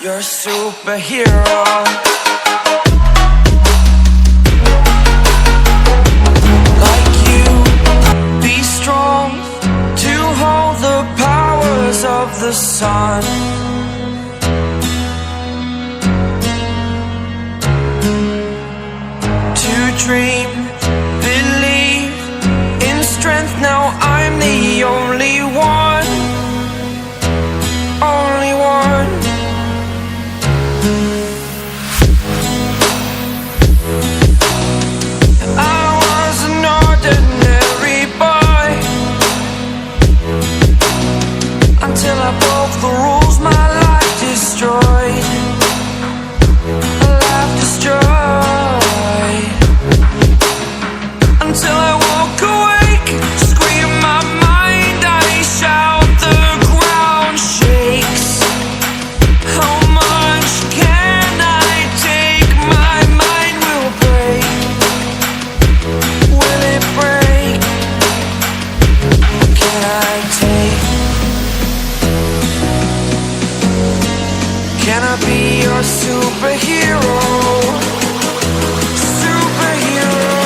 You're a superhero. Like you, be strong to hold the powers of the sun. To dream, believe in strength. Now I'm the only one, only one. I was an ordinary boy until I broke the rules. My life destroyed, a life destroyed. Until I woke awake, scream my mind, I shout, the ground shakes. How much can I take? My mind will break. Will it break? What can I take? Can I be your superhero? Superhero.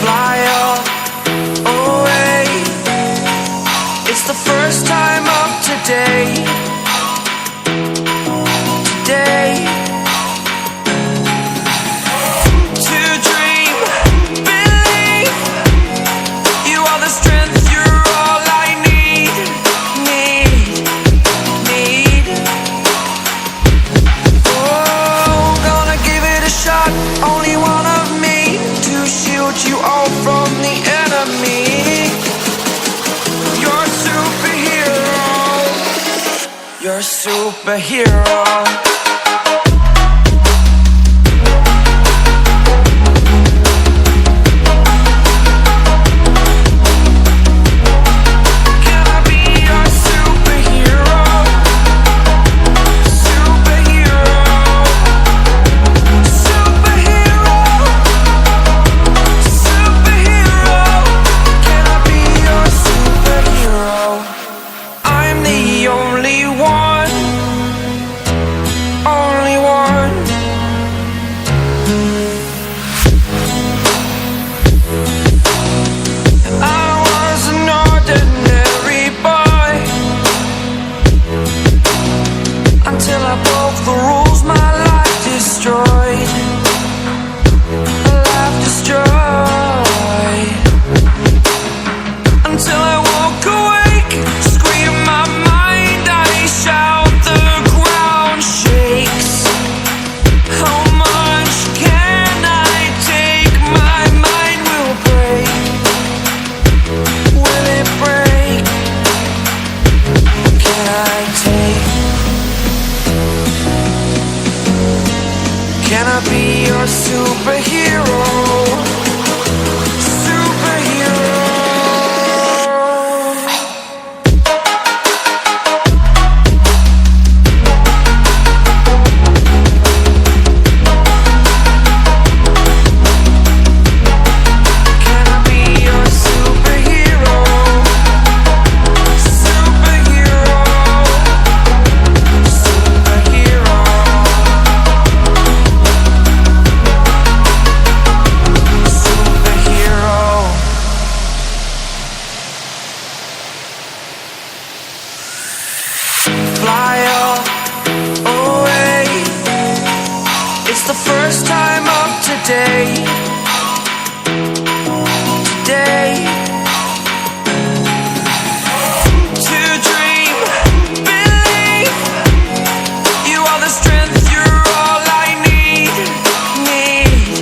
Fly away. It's the first time of today. Today. To dream, believe. You are the strength, you're all I need. Need. Oh, gonna give it a shot. Only one of me to shield you all from the enemy. You're a superhero. You're a superhero. Can I be your superhero? Superhero. Superhero. Superhero. Can I be your superhero? I'm the only one, only one. I was an ordinary boy until I broke the rules. My life destroyed, a life destroyed. Until I woke awake, scream my mind, I shout, the ground shakes. How much can I take? My mind will break. Will it break? What can I take? Can I be your superhero? Superhero. Can I be your superhero? Superhero. Superhero. Superhero. Fly away. It's the first time of today. Today. To dream, believe. You are the strength, you're all I need. Need.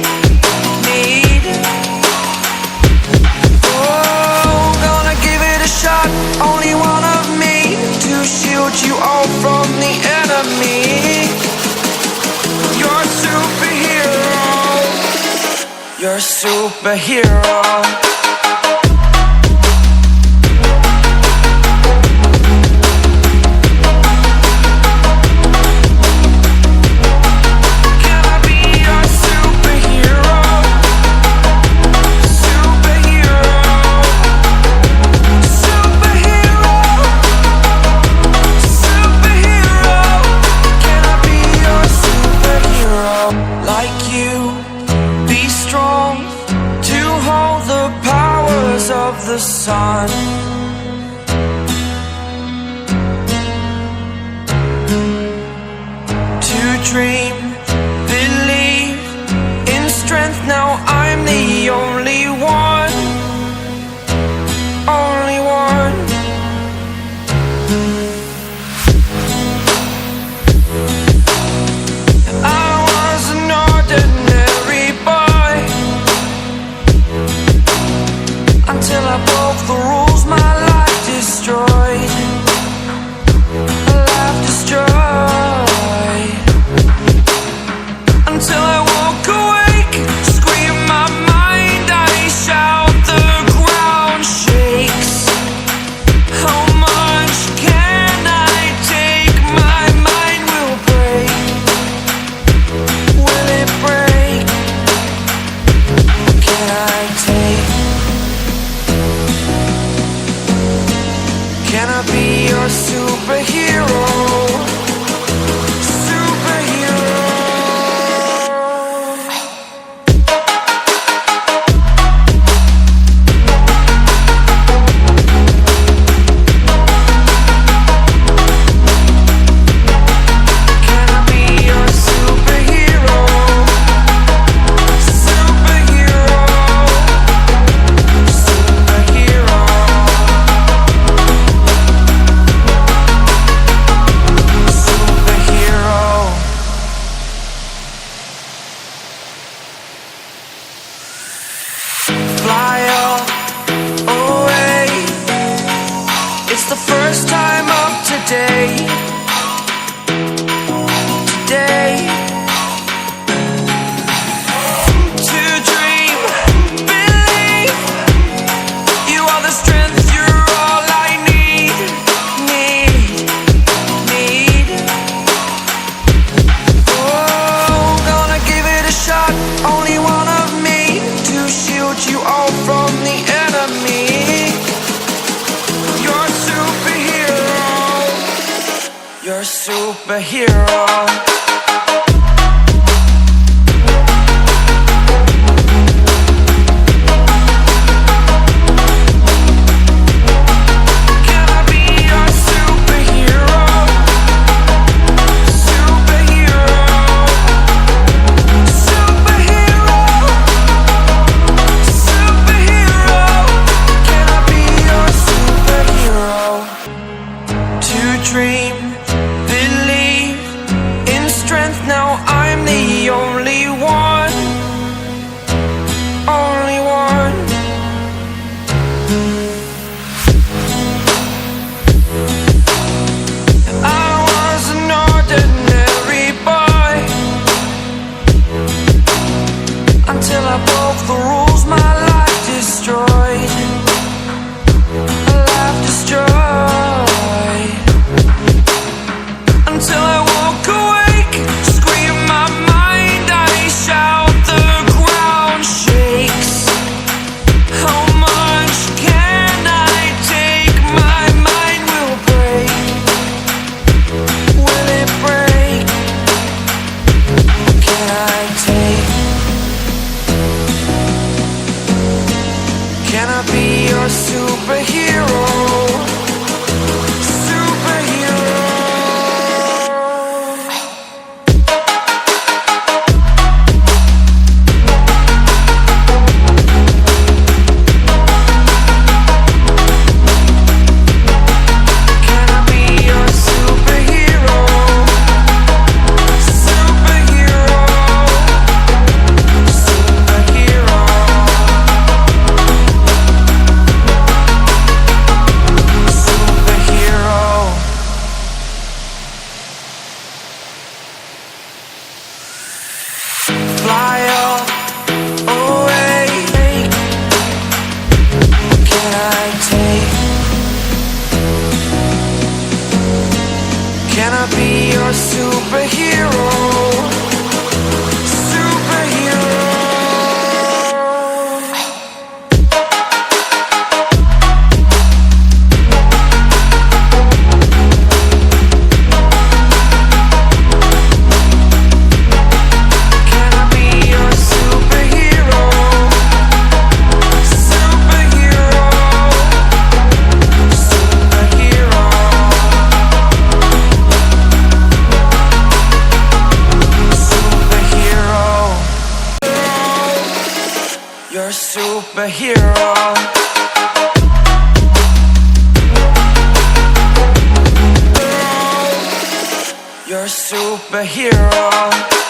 Oh, gonna give it a shot. Only one superhero. Of the sun, to dream, believe in strength. Now I'm the only one, only one. I was an ordinary boy until I broke the rules, my life destroyed. Life destroyed. Until I woke awake, scream my mind, I shout, the ground shakes. How much can I take? My mind will break. Will it break? Can I take? Can I be your superhero? Superhero. Can I be your superhero? Superhero. Superhero. Fly away. It's the first time of today. Today. To dream, believe. You are the strength, you're all I need. Need. Oh, gonna give it a shot. Only one of me to shield you all from the enemy. You're a superhero. You're a superhero. Can I be your superhero? Superhero. Superhero. Superhero. Can I be your superhero? To dream, believe in I take? Can I be your superhero? Superhero. Can I be your superhero? Superhero. Superhero. You're a superhero. You're a superhero.